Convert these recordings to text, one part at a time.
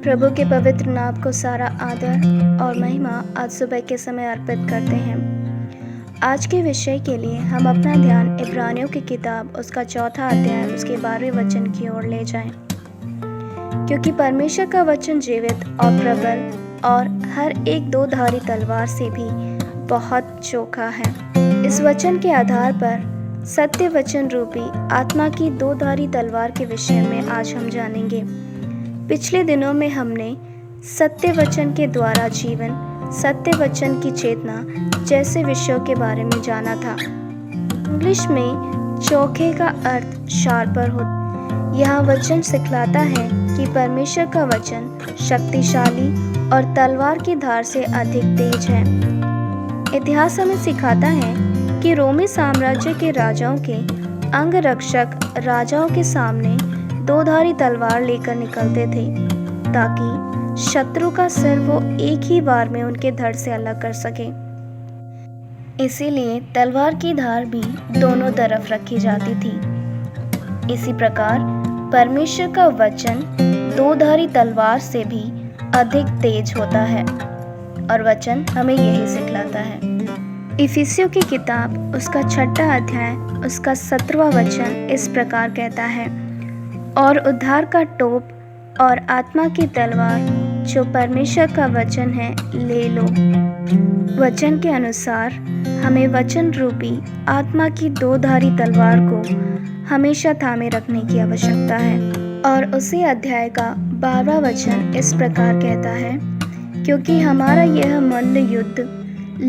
प्रभु के पवित्र नाम को सारा आदर और महिमा आज सुबह के समय अर्पित करते हैं। आज के विषय के लिए हम अपना ध्यान इब्रानियों की किताब उसका 4 अध्याय उसके 12वें वचन की ओर ले जाएं। क्योंकि परमेश्वर का वचन जीवित और प्रबल और हर एक दो धारी तलवार से भी बहुत चोखा है। इस वचन के आधार पर सत्य वचन रूपी आत्मा की दो धारी तलवार के विषय में आज हम जानेंगे। पिछले दिनों में हमने सत्य वचन के द्वारा जीवन, सत्य वचन की चेतना जैसे विषयों के बारे में जाना था। इंग्लिश में चोखे का अर्थ शार्पर होता है। यह वचन सिखलाता है कि परमेश्वर का वचन शक्तिशाली और तलवार की धार से अधिक तेज है। इतिहास हमें सिखाता है कि रोमी साम्राज्य के राजाओं के अंगरक्षक राजाओं के सामने दो धारी तलवार लेकर निकलते थे ताकि शत्रु का सिर वो एक ही बार में उनके धड़ से अलग कर सके। इसीलिए तलवार की धार भी दोनों तरफ रखी जाती थी। इसी प्रकार परमेश्वर का वचन दो धारी तलवार से भी अधिक तेज होता है और वचन हमें यही सिखलाता है। इफिसियों की किताब उसका 6 अध्याय उसका 17वां वचन इस प्रकार कहता है, और उद्धार का टोप और आत्मा की तलवार जो परमेश्वर का वचन है ले लो। वचन के अनुसार हमें वचन रूपी आत्मा की दो धारी तलवार को हमेशा थामे रखने की आवश्यकता है। और उसी अध्याय का 12वां वचन इस प्रकार कहता है, क्योंकि हमारा यह मूल्य युद्ध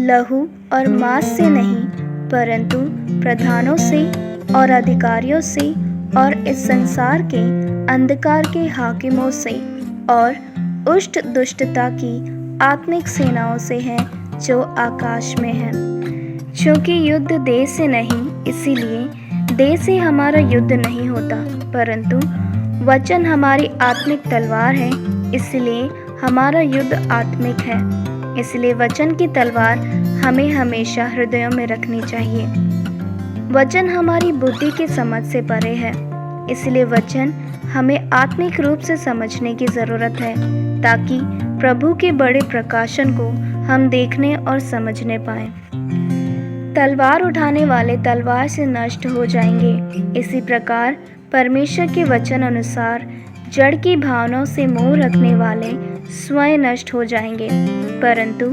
लहू और मांस से नहीं परंतु प्रधानों से और अधिकारियों से और इस संसार के अंधकार के हाकिमों से और उष्ट दुष्टता की आत्मिक सेनाओं से है जो आकाश में है। क्योंकि युद्ध देह से नहीं, इसीलिए देह से हमारा युद्ध नहीं होता, परंतु वचन हमारी आत्मिक तलवार है, इसलिए हमारा युद्ध आत्मिक है। इसलिए वचन की तलवार हमें हमेशा हृदयों में रखनी चाहिए। वचन हमारी बुद्धि की समझ से परे है, इसलिए वचन हमें आत्मिक रूप से समझने की ज़रूरत है ताकि प्रभु के बड़े प्रकाशन को हम देखने और समझने पाएं। तलवार उठाने वाले तलवार से नष्ट हो जाएंगे। इसी प्रकार परमेश्वर के वचन अनुसार जड़ की भावनाओं से मोह रखने वाले स्वयं नष्ट हो जाएंगे, परंतु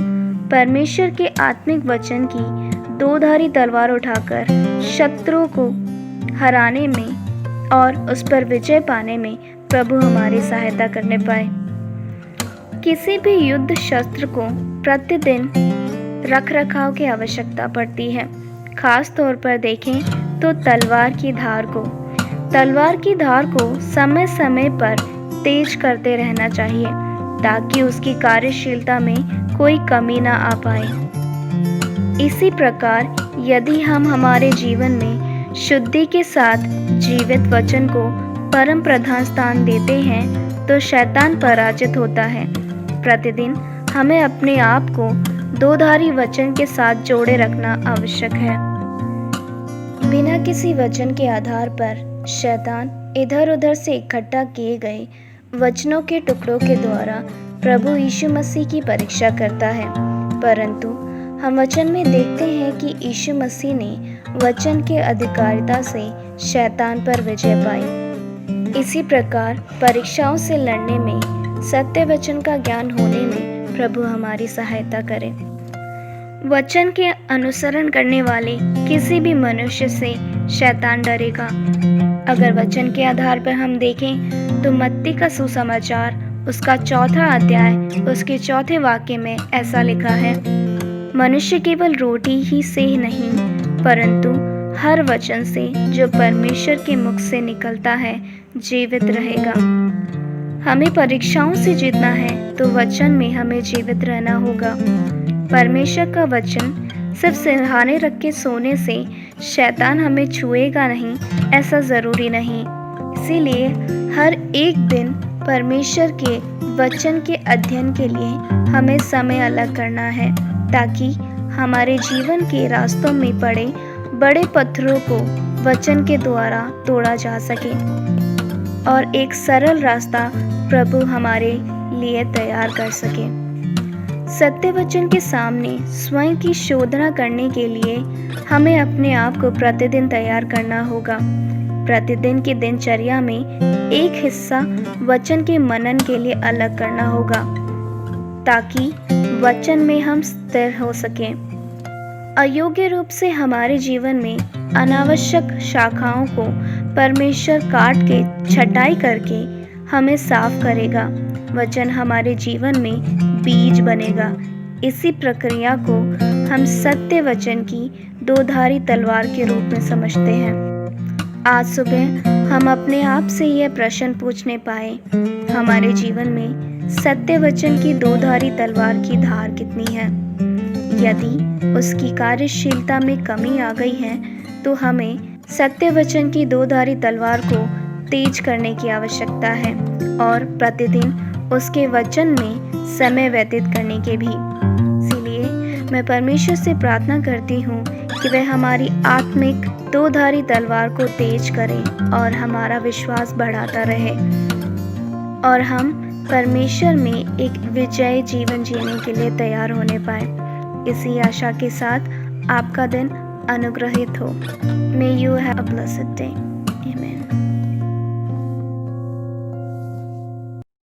परमेश्वर के आत्मिक वचन की दो धारी तलवार उठाकर शत्रुओं को हराने में और उस पर विजय पाने में प्रभु हमारी सहायता करने पाए। किसी भी युद्ध शस्त्र को प्रतिदिन रख रखाव की आवश्यकता पड़ती है। खास तौर पर देखें तो तलवार की धार को समय समय पर तेज करते रहना चाहिए ताकि उसकी कार्यशीलता में कोई कमी ना आ पाए। इसी प्रकार यदि हम हमारे जीवन में शुद्धि के साथ जीवित वचन को परम प्रधान स्थान देते हैं तो शैतान पराजित होता है। प्रतिदिन हमें अपने आप को दो धारी वचन के साथ जोड़े रखना आवश्यक है। बिना किसी वचन के आधार पर शैतान इधर उधर से इकट्ठा किए गए वचनों के टुकड़ों के द्वारा प्रभु यीशु मसीह की परीक्षा करता है, परंतु हम वचन में देखते हैं कि यीशु मसीह ने वचन के अधिकारिता से शैतान पर विजय पाई। इसी प्रकार परीक्षाओं से लड़ने में, सत्य वचन का ज्ञान होने में प्रभु हमारी सहायता करे। वचन के अनुसरण करने वाले किसी भी मनुष्य से शैतान डरेगा। अगर वचन के आधार पर हम देखें तो मत्ती का सुसमाचार उसका 4 अध्याय उसके 4 वाक्य में ऐसा लिखा है, मनुष्य केवल रोटी ही से नहीं परंतु हर वचन से जो परमेश्वर के मुख से निकलता है जीवित रहेगा। हमें परीक्षाओं से जीतना है तो वचन में हमें जीवित रहना होगा। परमेश्वर का वचन सिर्फ सिरहाने रख के सोने से शैतान हमें छुएगा नहीं, ऐसा ज़रूरी नहीं। इसीलिए हर एक दिन परमेश्वर के वचन के अध्ययन के लिए हमें समय अलग करना है ताकि हमारे जीवन के रास्तों में पड़े बड़े पत्थरों को वचन के द्वारा तोड़ा जा सके और एक सरल रास्ता प्रभु हमारे लिए तैयार कर सकें। सत्य वचन के सामने स्वयं की शोधना करने के लिए हमें अपने आप को प्रतिदिन तैयार करना होगा। प्रतिदिन की दिनचर्या में एक हिस्सा वचन के मनन के लिए अलग करना होगा, ताकि वचन में हम स्थिर हो सकें। अयोग्य रूप से हमारे जीवन में अनावश्यक शाखाओं को परमेश्वर काट के छटाई करके हमें साफ करेगा। वचन हमारे जीवन में बीज बनेगा। इसी प्रक्रिया को हम सत्य वचन की दोधारी तलवार के रूप में समझते हैं। आज सुबह हम अपने आप से यह प्रश्न पूछने पाए, हमारे जीवन में सत्य वचन की दोधारी तलवार की धार कितनी है? यदि उसकी कार्यशीलता में कमी आ गई है तो हमें सत्य वचन की दोधारी तलवार को तेज करने की आवश्यकता है और प्रतिदिन उसके वचन में समय व्यतीत करने के भी। इसीलिए मैं परमेश्वर से प्रार्थना करती हूँ कि वह हमारी आत्मिक दोधारी तलवार को तेज करे और हमारा विश्वास बढ़ाता रहे और हम परमेश्वर में एक विजयी जीवन जीने के लिए तैयार होने पाए। इसी आशा के साथ आपका दिन अनुग्रहित हो। May you have a blessed day.